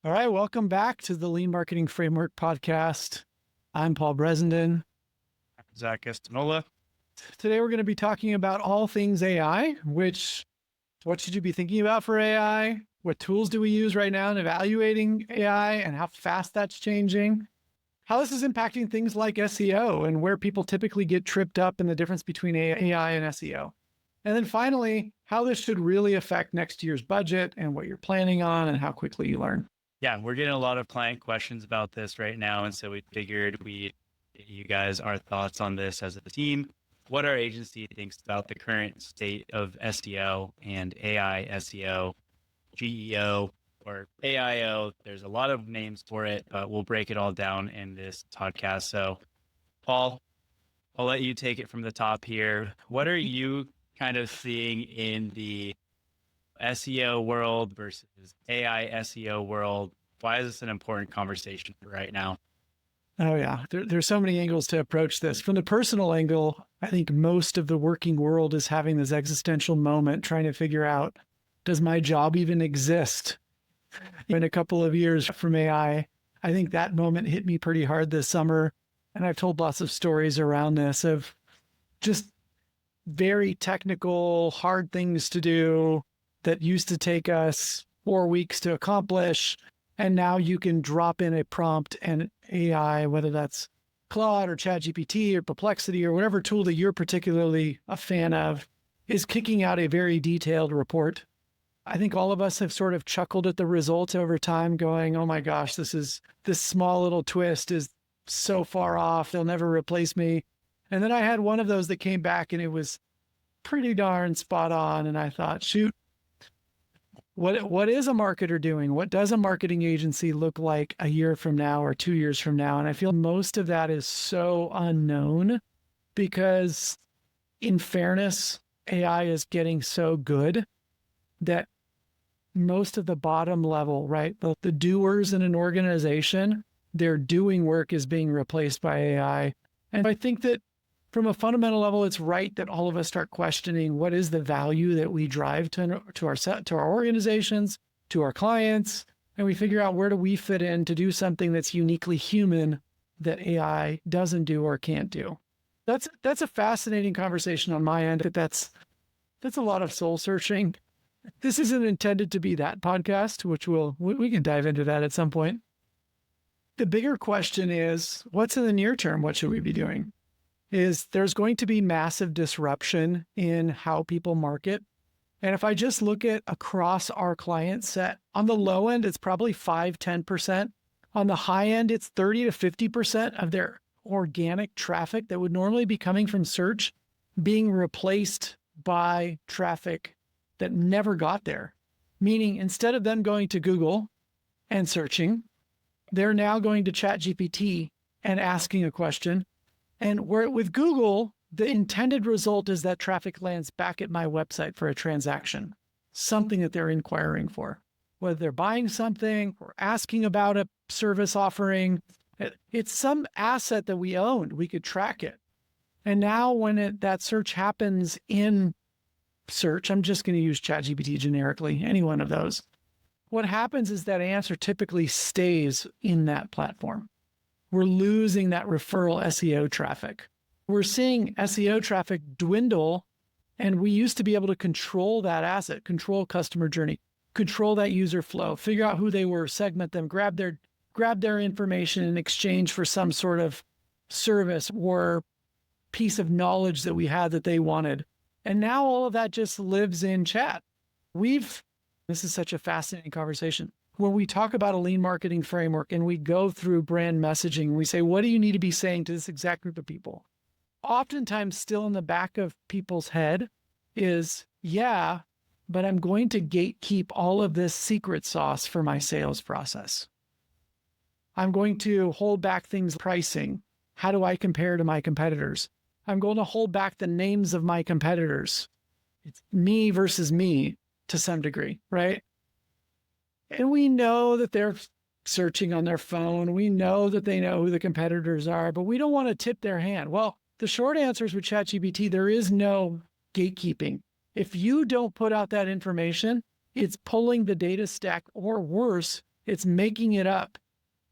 All right, welcome back to the Lean Marketing Framework podcast. I'm Paul Bresenden. Zach Estanola. Today we're going to be talking about all things AI, what should you be thinking about for AI? What tools do we use right now in evaluating AI and how fast that's changing? How this is impacting things like SEO and where people typically get tripped up in the difference between AI and SEO. And then finally, how this should really affect next year's budget and what you're planning on and how quickly you learn. Yeah, we're getting a lot of client questions about this right now. And so we figured we'd get you guys our thoughts on this as a team. What our agency thinks about the current state of SEO and AI SEO, GEO, or AIO. There's a lot of names for it, but we'll break it all down in this podcast. So, Paul, I'll let you take it from the top here. What are you kind of seeing in the SEO world versus AI SEO world? Why is this an important conversation right now? Oh yeah, there's so many angles to approach this. From the personal angle, I think most of the working world is having this existential moment trying to figure out, does my job even exist in a couple of years from AI? I think that moment hit me pretty hard this summer. And I've told lots of stories around this of just very technical, hard things to do that used to take us 4 weeks to accomplish. And now you can drop in a prompt and AI, whether that's Claude or ChatGPT or Perplexity or whatever tool that you're particularly a fan of, is kicking out a very detailed report. I think all of us have sort of chuckled at the results over time going, oh my gosh, this small little twist is so far off. They'll never replace me. And then I had one of those that came back and it was pretty darn spot on. And I thought, shoot, what is a marketer doing? What does a marketing agency look like a year from now or 2 years from now? And I feel most of that is so unknown because, in fairness, AI is getting so good that most of the bottom level, right? The doers in an organization, their doing work is being replaced by AI. And I think that from a fundamental level, it's right that all of us start questioning what is the value that we drive to our organizations, to our clients, and we figure out where do we fit in to do something that's uniquely human that AI doesn't do or can't do. That's a fascinating conversation on my end. That's a lot of soul searching. This isn't intended to be that podcast, which we can dive into that at some point. The bigger question is, what's in the near term? What should we be doing? There's going to be massive disruption in how people market. And if I just look at across our client set, on the low end, it's probably 5-10%. On the high end, it's 30 to 50% of their organic traffic that would normally be coming from search being replaced by traffic that never got there. Meaning instead of them going to Google and searching, they're now going to ChatGPT and asking a question. And where with Google, the intended result is that traffic lands back at my website for a transaction, something that they're inquiring for, whether they're buying something or asking about a service offering. It's some asset that we owned. We could track it. And now when that search happens in search, I'm just going to use ChatGPT generically, any one of those. What happens is that answer typically stays in that platform. We're losing that referral SEO traffic. We're seeing SEO traffic dwindle, and we used to be able to control that asset, control customer journey, control that user flow, figure out who they were, segment them, grab their information in exchange for some sort of service or piece of knowledge that we had that they wanted. And now all of that just lives in chat. This is such a fascinating conversation. When we talk about a lean marketing framework and we go through brand messaging, we say, what do you need to be saying to this exact group of people? Oftentimes still in the back of people's head is, yeah, but I'm going to gatekeep all of this secret sauce for my sales process. I'm going to hold back things like pricing. How do I compare to my competitors? I'm going to hold back the names of my competitors. It's me versus me to some degree, right? And we know that they're searching on their phone. We know that they know who the competitors are, but we don't want to tip their hand. Well, the short answer is with ChatGPT, there is no gatekeeping. If you don't put out that information, it's pulling the data stack, or worse, It's making it up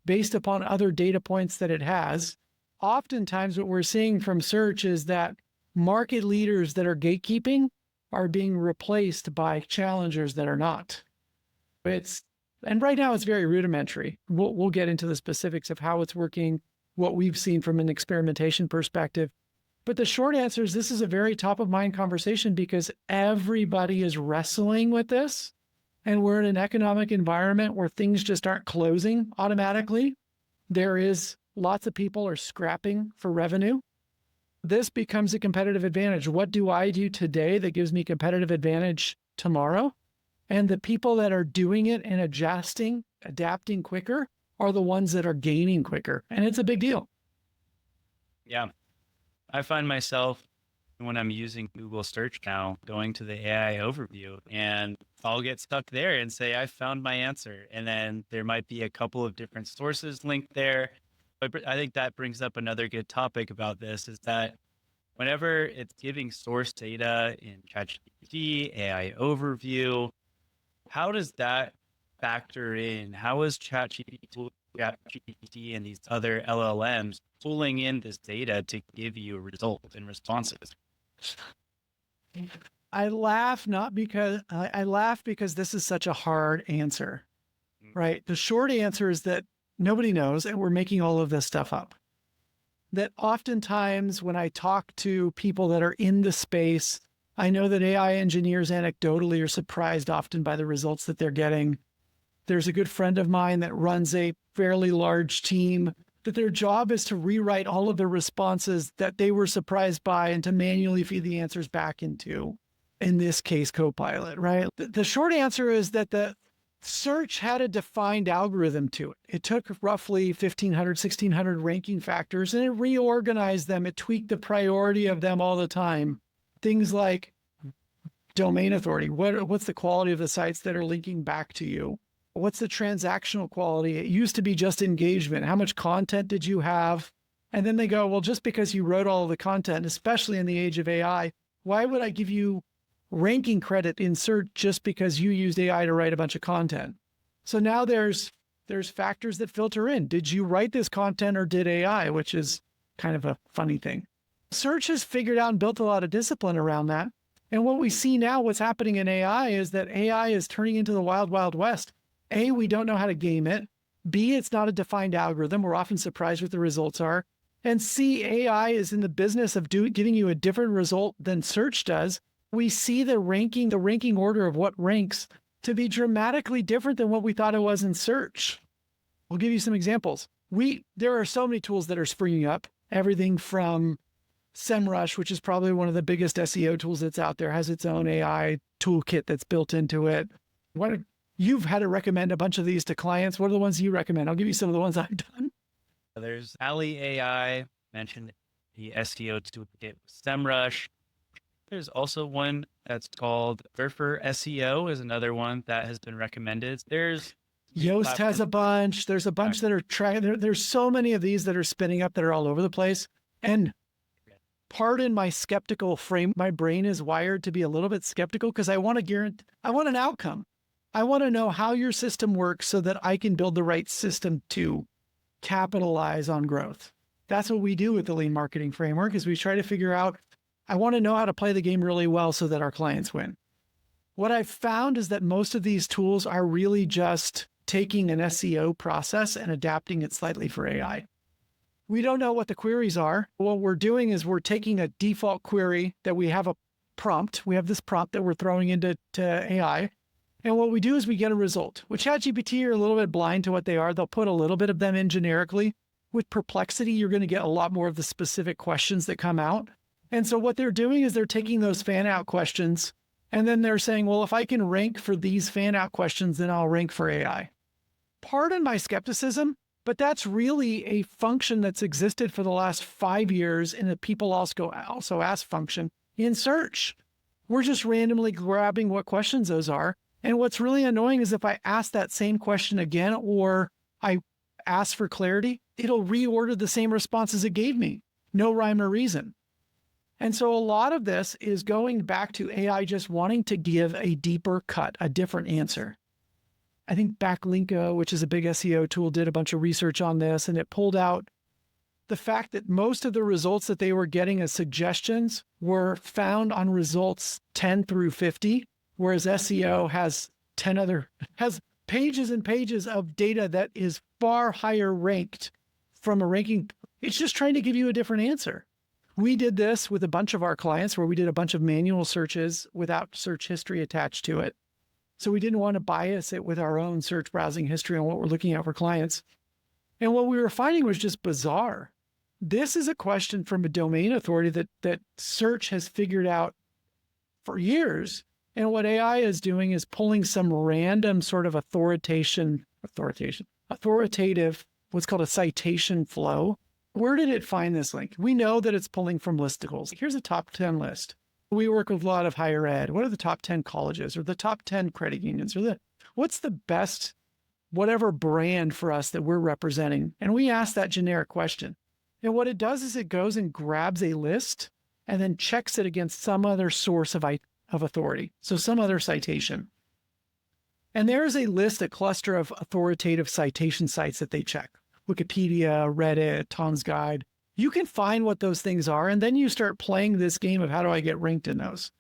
based upon other data points that it has. Oftentimes, what we're seeing from search is that market leaders that are gatekeeping are being replaced by challengers that are not. And right now it's very rudimentary. We'll get into the specifics of how it's working, what we've seen from an experimentation perspective. But the short answer is this is a very top of mind conversation because everybody is wrestling with this. And we're in an economic environment where things just aren't closing automatically. Lots of people are scrapping for revenue. This becomes a competitive advantage. What do I do today that gives me competitive advantage tomorrow? And the people that are doing it and adapting quicker are the ones that are gaining quicker. And it's a big deal. Yeah. I find myself when I'm using Google search now, going to the AI overview, and I'll get stuck there and say, I found my answer. And then there might be a couple of different sources linked there. But I think that brings up another good topic about this is that whenever it's giving source data in ChatGPT, AI overview, how does that factor in? How is ChatGPT and these other LLMs pulling in this data to give you results and responses? I laugh because this is such a hard answer, right? The short answer is that nobody knows, and we're making all of this stuff up. That oftentimes when I talk to people that are in the space, I know that AI engineers anecdotally are surprised often by the results that they're getting. There's a good friend of mine that runs a fairly large team that their job is to rewrite all of the responses that they were surprised by and to manually feed the answers back into, in this case, Copilot, right? The short answer is that the search had a defined algorithm to it. It took roughly 1,500, 1,600 ranking factors and it reorganized them. It tweaked the priority of them all the time. Things like domain authority. What's the quality of the sites that are linking back to you? What's the transactional quality? It used to be just engagement. How much content did you have? And then they go, well, just because you wrote all of the content, especially in the age of AI, why would I give you ranking credit in search just because you used AI to write a bunch of content? So now there's factors that filter in. Did you write this content or did AI, which is kind of a funny thing. Search has figured out and built a lot of discipline around that. And what we see now, what's happening in AI is that AI is turning into the wild, wild west. A, we don't know how to game it. B, it's not a defined algorithm. We're often surprised what the results are. And C, AI is in the business of giving you a different result than search does. We see the ranking order of what ranks to be dramatically different than what we thought it was in search. We'll give you some examples. There are so many tools that are springing up, everything from SEMrush, which is probably one of the biggest SEO tools that's out there, has its own AI toolkit that's built into it. You've had to recommend a bunch of these to clients. What are the ones you recommend? I'll give you some of the ones I've done. There's Ali AI, mentioned the SEO toolkit with SEMrush. There's also one that's called Surfer SEO is another one that has been recommended. There's Yoast has a bunch. There's a bunch that are trying. There's so many of these that are spinning up that are all over the place. And pardon my skeptical frame. My brain is wired to be a little bit skeptical because I want an outcome. I want to know how your system works so that I can build the right system to capitalize on growth. That's what we do with the lean marketing framework is we try to figure out, I want to know how to play the game really well so that our clients win. What I've found is that most of these tools are really just taking an SEO process and adapting it slightly for AI. We don't know what the queries are. What we're doing is we're taking a default query that we have a prompt. We have this prompt that we're throwing into AI. And what we do is we get a result. With ChatGPT, you're a little bit blind to what they are. They'll put a little bit of them in generically. With Perplexity, you're going to get a lot more of the specific questions that come out. And so what they're doing is they're taking those fan out questions and then they're saying, well, if I can rank for these fan out questions, then I'll rank for AI. Pardon my skepticism, but that's really a function that's existed for the last 5 years in a people also ask function in search. We're just randomly grabbing what questions those are. And what's really annoying is if I ask that same question again, or I ask for clarity, it'll reorder the same responses it gave me. No rhyme or reason. And so a lot of this is going back to AI just wanting to give a deeper cut, a different answer. I think Backlinko, which is a big SEO tool, did a bunch of research on this, and it pulled out the fact that most of the results that they were getting as suggestions were found on results 10 through 50, whereas SEO has has pages and pages of data that is far higher ranked from a ranking. It's just trying to give you a different answer. We did this with a bunch of our clients where we did a bunch of manual searches without search history attached to it. So we didn't want to bias it with our own search browsing history on what we're looking at for clients. And what we were finding was just bizarre. This is a question from a domain authority that search has figured out for years. And what AI is doing is pulling some random sort of authoritative, what's called a citation flow. Where did it find this link? We know that it's pulling from listicles. Here's a top 10 list. We work with a lot of higher ed. What are the top 10 colleges or the top 10 credit unions or what's the best whatever brand for us that we're representing? And we ask that generic question. And what it does is it goes and grabs a list and then checks it against some other source of authority. So some other citation. And there is a list, a cluster of authoritative citation sites that they check. Wikipedia, Reddit, Tom's Guide. You can find what those things are, and then you start playing this game of how do I get ranked in those?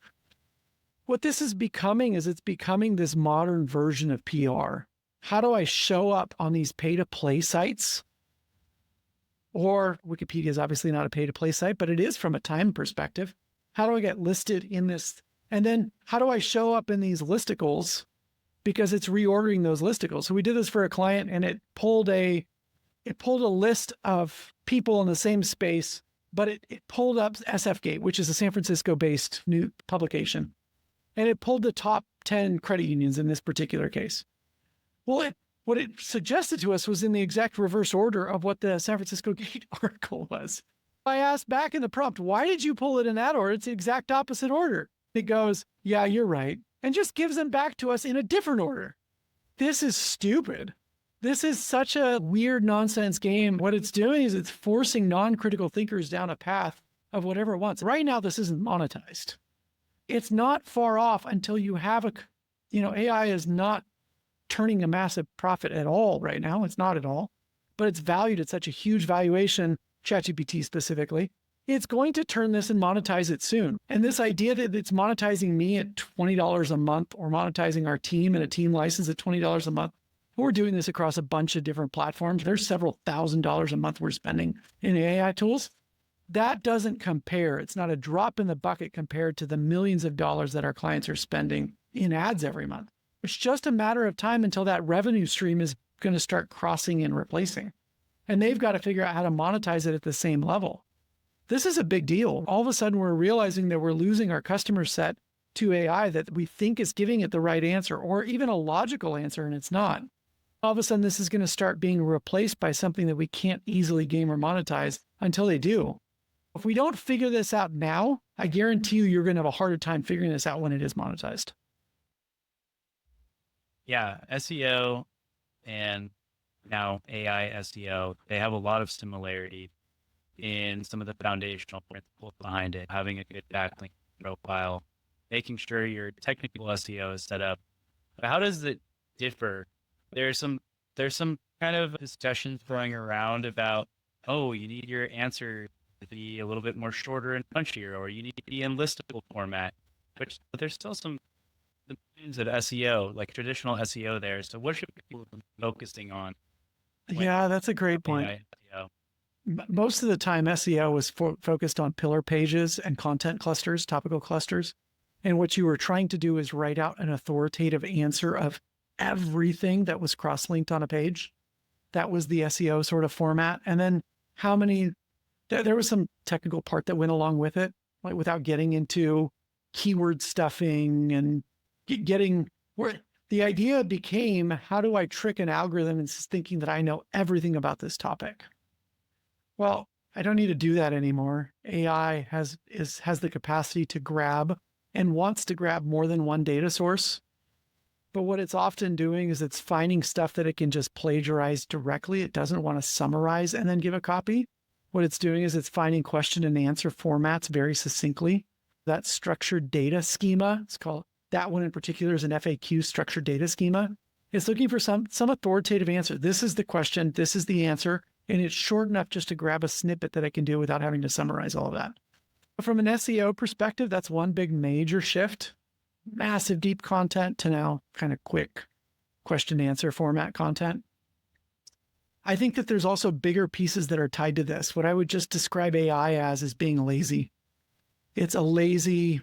What this is becoming is it's becoming this modern version of PR. How do I show up on these pay-to-play sites? Or Wikipedia is obviously not a pay-to-play site, but it is from a time perspective. How do I get listed in this? And then how do I show up in these listicles? Because it's reordering those listicles. So we did this for a client, and it pulled a list of people in the same space, but it pulled up SFGate, which is a San Francisco-based new publication. And it pulled the top 10 credit unions in this particular case. Well, what it suggested to us was in the exact reverse order of what the San Francisco Gate article was. I asked back in the prompt, why did you pull it in that order? It's the exact opposite order. It goes, yeah, you're right. And just gives them back to us in a different order. This is stupid. This is such a weird nonsense game. What it's doing is it's forcing non-critical thinkers down a path of whatever it wants. Right now, this isn't monetized. It's not far off until you have AI is not turning a massive profit at all right now. It's not at all, but it's valued at such a huge valuation, ChatGPT specifically. It's going to turn this and monetize it soon. And this idea that it's monetizing me at $20 a month or monetizing our team and a team license at $20 a month, we're doing this across a bunch of different platforms. There's several $1,000s a month we're spending in AI tools. That doesn't compare. It's not a drop in the bucket compared to the millions of dollars that our clients are spending in ads every month. It's just a matter of time until that revenue stream is going to start crossing and replacing. And they've got to figure out how to monetize it at the same level. This is a big deal. All of a sudden, we're realizing that we're losing our customer set to AI that we think is giving it the right answer or even a logical answer, and it's not. All of a sudden, this is going to start being replaced by something that we can't easily game or monetize until they do. If we don't figure this out now, I guarantee you're going to have a harder time figuring this out when it is monetized. Yeah, SEO and now AI SEO, they have a lot of similarity in some of the foundational principles behind it, having a good backlink profile, making sure your technical SEO is set up. But how does it differ? There's some kind of discussions going around about, oh, you need your answer to be a little bit more shorter and punchier, or you need to be in listable format. But there's still some of SEO, like traditional SEO there. So what should people be focusing on? Yeah, that's a great point. SEO? Most of the time, SEO was focused on pillar pages and content clusters, topical clusters. And what you were trying to do is write out an authoritative answer of everything that was cross-linked on a page. That was the SEO sort of format. And then there was some technical part that went along with it, like without getting into keyword stuffing and getting where the idea became, how do I trick an algorithm into thinking that I know everything about this topic? Well, I don't need to do that anymore. AI has the capacity to grab and wants to grab more than one data source. But what it's often doing is it's finding stuff that it can just plagiarize directly. It doesn't want to summarize and then give a copy. What it's doing is it's finding question and answer formats very succinctly. That structured data schema, it's called, that one in particular is an FAQ structured data schema. It's looking for some authoritative answer. This is the question. This is the answer. And it's short enough just to grab a snippet that I can do without having to summarize all of that. From an SEO perspective, that's one big major shift. Massive deep content to now kind of quick question answer format content. I think that there's also bigger pieces that are tied to this. What I would just describe AI as is being lazy. It's a lazy,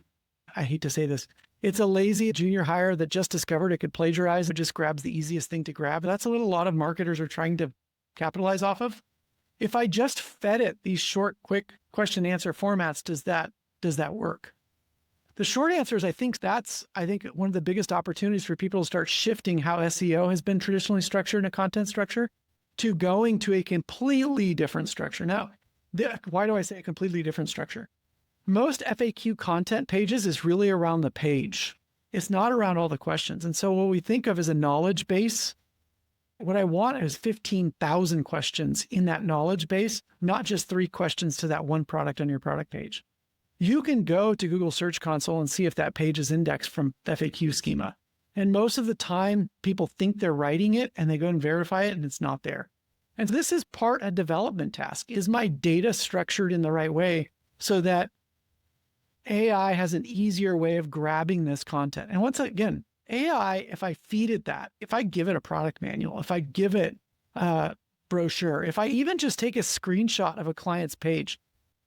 I hate to say this, it's a lazy junior hire that just discovered it could plagiarize. It just grabs the easiest thing to grab. That's what a lot of marketers are trying to capitalize off of. If I just fed it these short, quick question answer formats, does that work? The short answer is I think one of the biggest opportunities for people to start shifting how SEO has been traditionally structured in a content structure to going to a completely different structure. Now, why do I say a completely different structure? Most FAQ content pages is really around the page. It's not around all the questions. And so what we think of as a knowledge base, what I want is 15,000 questions in that knowledge base, not just 3 questions to that one product on your product page. You can go to Google Search Console and see if that page is indexed from FAQ schema. And most of the time, people think they're writing it and they go and verify it and it's not there. And this is part a development task. Is my data structured in the right way so that AI has an easier way of grabbing this content? And once again, AI, if I feed it that, if I give it a product manual, if I give it a brochure, if I even just take a screenshot of a client's page,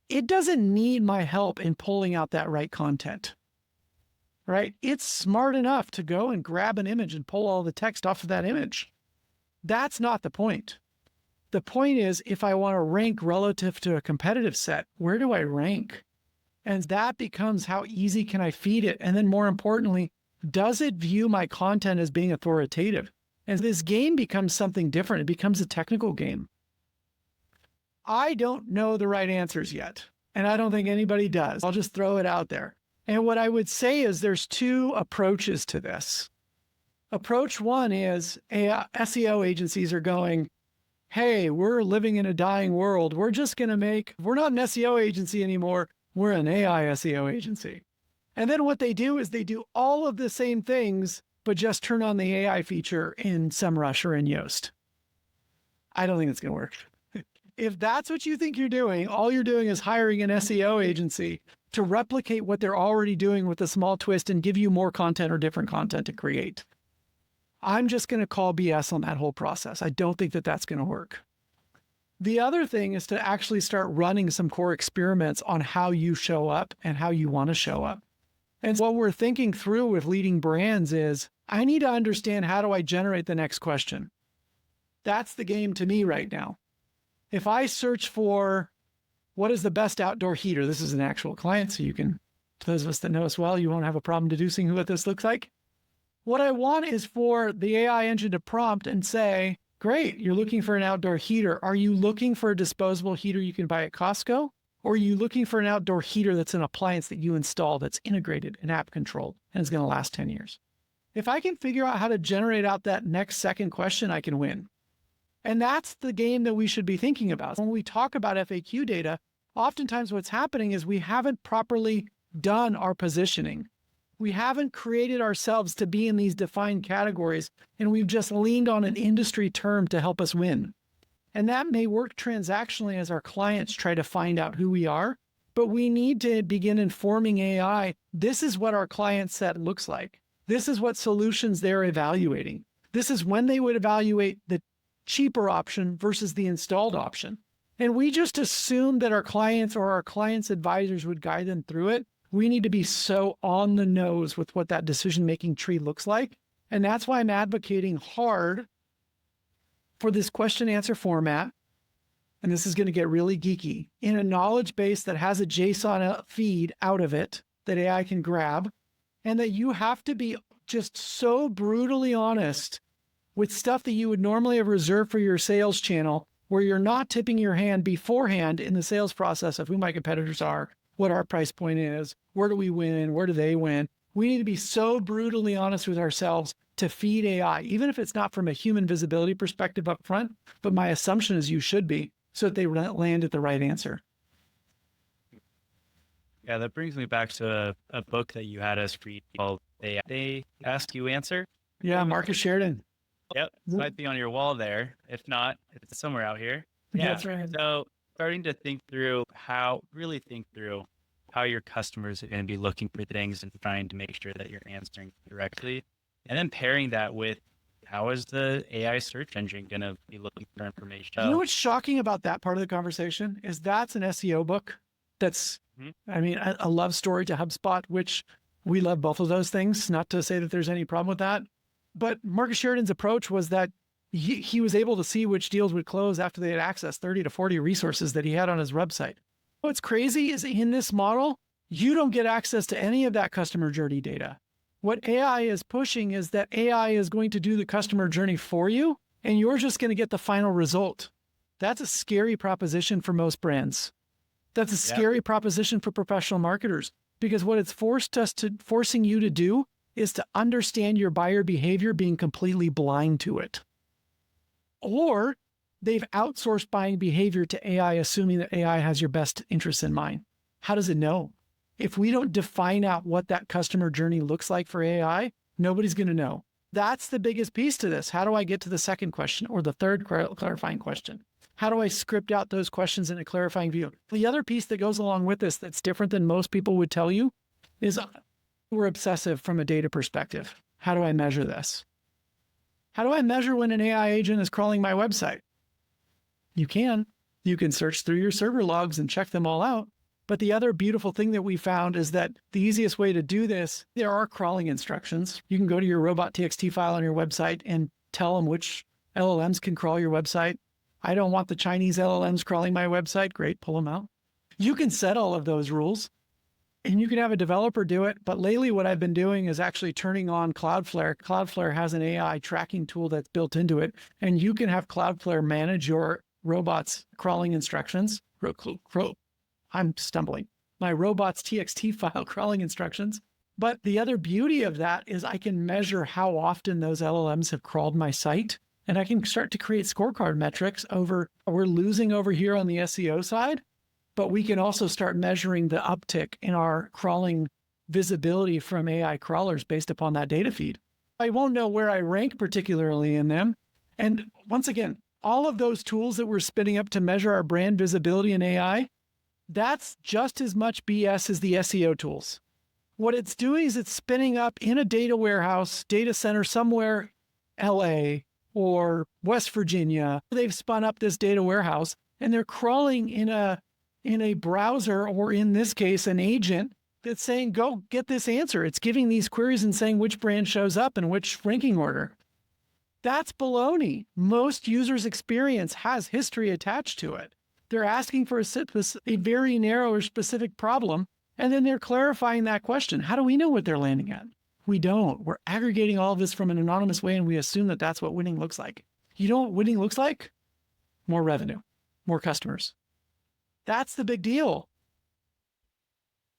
it doesn't need my help in pulling out that right content, right? It's smart enough to go and grab an image and pull all the text off of that image. That's not the point. The point is, if I want to rank relative to a competitive set, where do I rank? And that becomes how easy can I feed it? And then more importantly, does it view my content as being authoritative? And this game becomes something different. It becomes a technical game. I don't know the right answers yet, and I don't think anybody does. I'll just throw it out there. And what I would say is there's 2 approaches to this. Approach 1 is SEO agencies are going, hey, we're living in a dying world. We're not an SEO agency anymore. We're an AI SEO agency. And then what they do is they do all of the same things, but just turn on the AI feature in SEMrush or in Yoast. I don't think it's going to work. If that's what you think you're doing, all you're doing is hiring an SEO agency to replicate what they're already doing with a small twist and give you more content or different content to create. I'm just going to call BS on that whole process. I don't think that that's going to work. The other thing is to actually start running some core experiments on how you show up and how you want to show up. And what we're thinking through with leading brands is, I need to understand, how do I generate the next question? That's the game to me right now. If I search for what is the best outdoor heater, this is an actual client, so you can, those of us that know us well, you won't have a problem deducing what this looks like. What I want is for the AI engine to prompt and say, great, you're looking for an outdoor heater. Are you looking for a disposable heater you can buy at Costco? Or are you looking for an outdoor heater that's an appliance that you install that's integrated and app controlled and is going to last 10 years? If I can figure out how to generate out that next second question, I can win. And that's the game that we should be thinking about. When we talk about FAQ data, oftentimes what's happening is we haven't properly done our positioning. We haven't created ourselves to be in these defined categories, and we've just leaned on an industry term to help us win. And that may work transactionally as our clients try to find out who we are, but we need to begin informing AI. This is what our client set looks like. This is what solutions they're evaluating. This is when they would evaluate the cheaper option versus the installed option. And we just assume that our clients or our clients' advisors would guide them through it. We need to be so on the nose with what that decision-making tree looks like. And that's why I'm advocating hard for this question answer format. And this is going to get really geeky, in a knowledge base that has a JSON feed out of it that AI can grab, and that you have to be just so brutally honest with stuff that you would normally have reserved for your sales channel, where you're not tipping your hand beforehand in the sales process of who my competitors are, what our price point is, where do we win, where do they win. We need to be so brutally honest with ourselves to feed AI, even if it's not from a human visibility perspective up front, but my assumption is you should be, so that they land at the right answer. Yeah, that brings me back to a book that you had us read called They Ask You Answer. Yeah, Marcus Sheridan. Yep, it might be on your wall there. If not, it's somewhere out here. Yeah. That's right. So starting to really think through how your customers are going to be looking for things and trying to make sure that you're answering directly. And then pairing that with how is the AI search engine going to be looking for information? You know what's shocking about that part of the conversation is that's an SEO book. That's, I mean, a love story to HubSpot, which we love both of those things. Not to say that there's any problem with that. But Marcus Sheridan's approach was that he was able to see which deals would close after they had accessed 30 to 40 resources that he had on his website. What's crazy is in this model, you don't get access to any of that customer journey data. What AI is pushing is that AI is going to do the customer journey for you, and you're just going to get the final result. That's a scary proposition for most brands. That's a scary proposition for professional marketers, because what it's forcing you to do is to understand your buyer behavior being completely blind to it. Or they've outsourced buying behavior to AI, assuming that AI has your best interests in mind. How does it know? If we don't define out what that customer journey looks like for AI, nobody's going to know. That's the biggest piece to this. How do I get to the second question or the third clarifying question? How do I script out those questions in a clarifying view? The other piece that goes along with this that's different than most people would tell you is we're obsessive from a data perspective. How do I measure this? How do I measure when an AI agent is crawling my website? You can search through your server logs and check them all out. But the other beautiful thing that we found is that the easiest way to do this, there are crawling instructions. You can go to your robot.txt file on your website and tell them which LLMs can crawl your website. I don't want the Chinese LLMs crawling my website. Great, pull them out. You can set all of those rules and you can have a developer do it. But lately what I've been doing is actually turning on Cloudflare. Cloudflare has an AI tracking tool that's built into it. And you can have Cloudflare manage your robots crawling instructions. I'm stumbling. My robots.txt file crawling instructions. But the other beauty of that is I can measure how often those LLMs have crawled my site. And I can start to create scorecard metrics over, we're losing over here on the SEO side, but we can also start measuring the uptick in our crawling visibility from AI crawlers based upon that data feed. I won't know where I rank particularly in them. And once again, all of those tools that we're spinning up to measure our brand visibility in AI, that's just as much BS as the SEO tools. What it's doing is it's spinning up in a data warehouse, data center somewhere, LA or West Virginia. They've spun up this data warehouse and they're crawling in a browser, or in this case, an agent that's saying, go get this answer. It's giving these queries and saying which brand shows up in which ranking order. That's baloney. Most users' experience has history attached to it. They're asking for a very narrow or specific problem, and then they're clarifying that question. How do we know what they're landing at? We don't. We're aggregating all of this from an anonymous way, and we assume that that's what winning looks like. You know what winning looks like? More revenue, more customers. That's the big deal.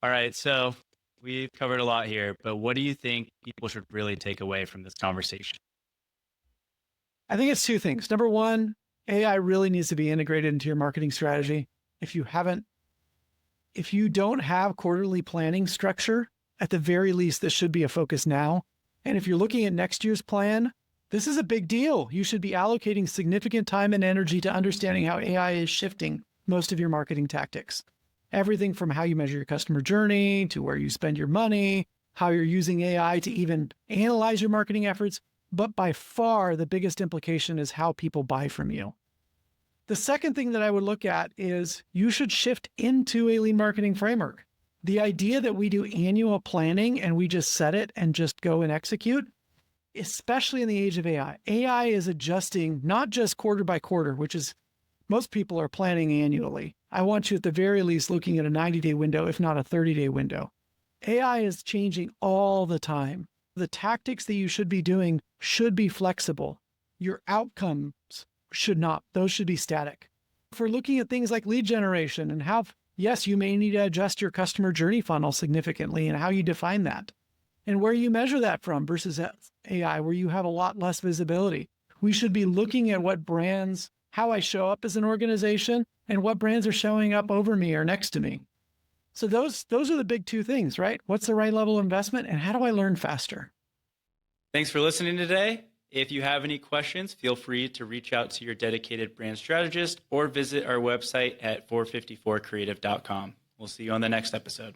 All right. So we've covered a lot here, but what do you think people should really take away from this conversation? I think it's two things. Number one, AI really needs to be integrated into your marketing strategy. If you don't have quarterly planning structure, at the very least, this should be a focus now. And if you're looking at next year's plan, this is a big deal. You should be allocating significant time and energy to understanding how AI is shifting most of your marketing tactics. Everything from how you measure your customer journey to where you spend your money, how you're using AI to even analyze your marketing efforts. But by far, the biggest implication is how people buy from you. The second thing that I would look at is you should shift into a lean marketing framework. The idea that we do annual planning and we just set it and just go and execute, especially in the age of AI. AI is adjusting not just quarter by quarter, which is most people are planning annually. I want you at the very least looking at a 90-day window, if not a 30-day window. AI is changing all the time. The tactics that you should be doing should be flexible. Your outcomes should not. Those should be static. If we're looking at things like lead generation and how, yes, you may need to adjust your customer journey funnel significantly and how you define that and where you measure that from versus AI, where you have a lot less visibility. We should be looking at what brands, how I show up as an organization and what brands are showing up over me or next to me. So those are the big two things, right? What's the right level of investment and how do I learn faster? Thanks for listening today. If you have any questions, feel free to reach out to your dedicated brand strategist or visit our website at 454creative.com. We'll see you on the next episode.